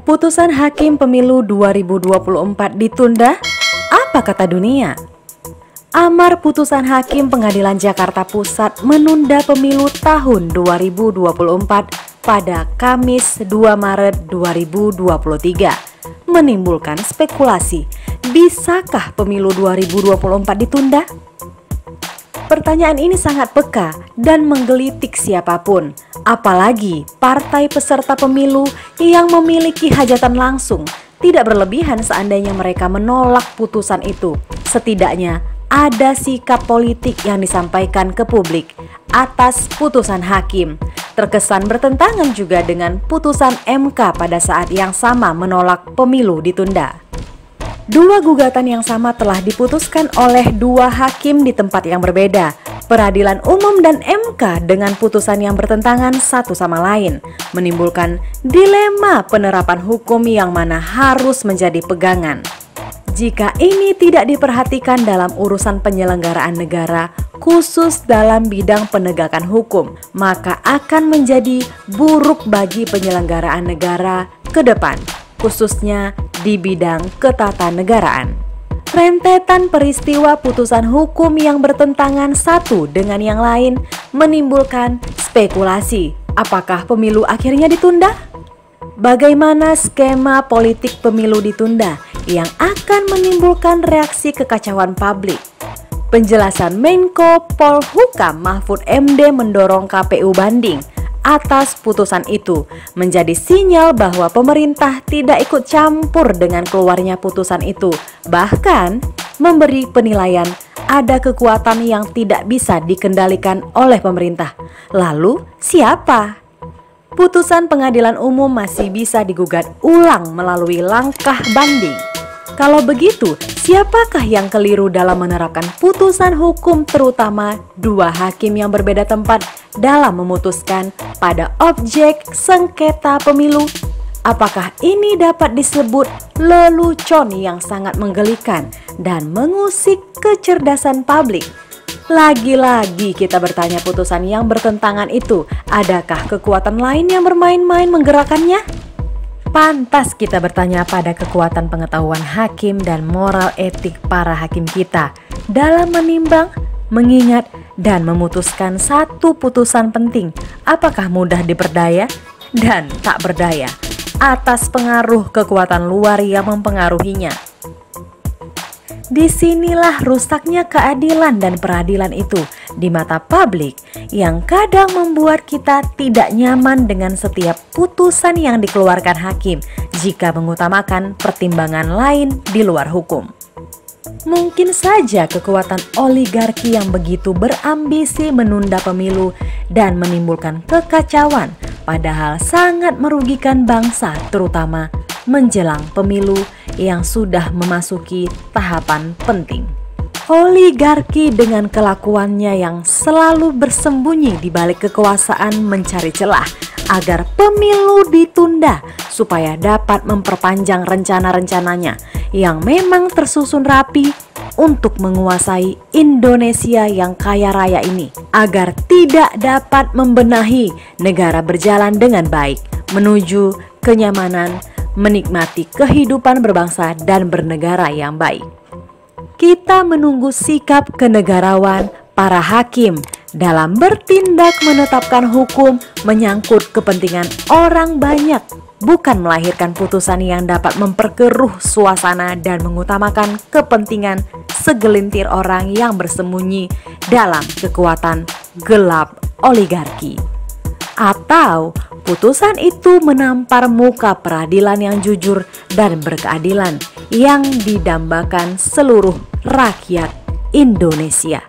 Putusan Hakim Pemilu 2024 ditunda? Apa kata dunia? Amar putusan Hakim Pengadilan Jakarta Pusat menunda pemilu tahun 2024 pada Kamis 2 Maret 2023 menimbulkan spekulasi, bisakah pemilu 2024 ditunda? Pertanyaan ini sangat peka dan menggelitik siapapun, apalagi partai peserta pemilu yang memiliki hajatan langsung. Tidak berlebihan seandainya mereka menolak putusan itu. Setidaknya ada sikap politik yang disampaikan ke publik atas putusan hakim. Terkesan bertentangan juga dengan putusan MK pada saat yang sama menolak pemilu ditunda. Dua gugatan yang sama telah diputuskan oleh dua hakim di tempat yang berbeda. Peradilan Umum dan MK dengan putusan yang bertentangan satu sama lain, menimbulkan dilema penerapan hukum yang mana harus menjadi pegangan. Jika ini tidak diperhatikan dalam urusan penyelenggaraan negara, khusus dalam bidang penegakan hukum, maka akan menjadi buruk bagi penyelenggaraan negara ke depan, khususnya di bidang ketatanegaraan. Rentetan peristiwa putusan hukum yang bertentangan satu dengan yang lain menimbulkan spekulasi, apakah pemilu akhirnya ditunda? Bagaimana skema politik pemilu ditunda yang akan menimbulkan reaksi kekacauan publik? Penjelasan Menko Polhukam Mahfud MD mendorong KPU banding atas putusan itu menjadi sinyal bahwa pemerintah tidak ikut campur dengan keluarnya putusan itu, bahkan memberi penilaian ada kekuatan yang tidak bisa dikendalikan oleh pemerintah. Lalu siapa? Putusan pengadilan umum masih bisa digugat ulang melalui langkah banding. Kalau begitu, siapakah yang keliru dalam menerapkan putusan hukum, terutama dua hakim yang berbeda tempat dalam memutuskan pada objek sengketa pemilu? Apakah ini dapat disebut lelucon yang sangat menggelikan dan mengusik kecerdasan publik? Lagi-lagi kita bertanya, putusan yang bertentangan itu, adakah kekuatan lain yang bermain-main menggerakkannya? Pantas kita bertanya pada kekuatan pengetahuan hakim dan moral etik para hakim kita dalam menimbang, mengingat, dan memutuskan satu putusan penting. Apakah mudah diperdaya dan tak berdaya atas pengaruh kekuatan luar yang mempengaruhinya? Disinilah rusaknya keadilan dan peradilan itu di mata publik yang kadang membuat kita tidak nyaman dengan setiap putusan yang dikeluarkan hakim jika mengutamakan pertimbangan lain di luar hukum. Mungkin saja kekuatan oligarki yang begitu berambisi menunda pemilu dan menimbulkan kekacauan, padahal sangat merugikan bangsa, terutama menjelang pemilu yang sudah memasuki tahapan penting. Oligarki dengan kelakuannya yang selalu bersembunyi di balik kekuasaan mencari celah agar pemilu ditunda supaya dapat memperpanjang rencana-rencananya yang memang tersusun rapi untuk menguasai Indonesia yang kaya raya ini, agar tidak dapat membenahi negara berjalan dengan baik menuju kenyamanan, menikmati kehidupan berbangsa dan bernegara yang baik. Kita menunggu sikap kenegarawan para hakim dalam bertindak menetapkan hukum menyangkut kepentingan orang banyak, bukan melahirkan putusan yang dapat memperkeruh suasana dan mengutamakan kepentingan segelintir orang yang bersembunyi dalam kekuatan gelap oligarki. Atau putusan itu menampar muka peradilan yang jujur dan berkeadilan yang didambakan seluruh rakyat Indonesia.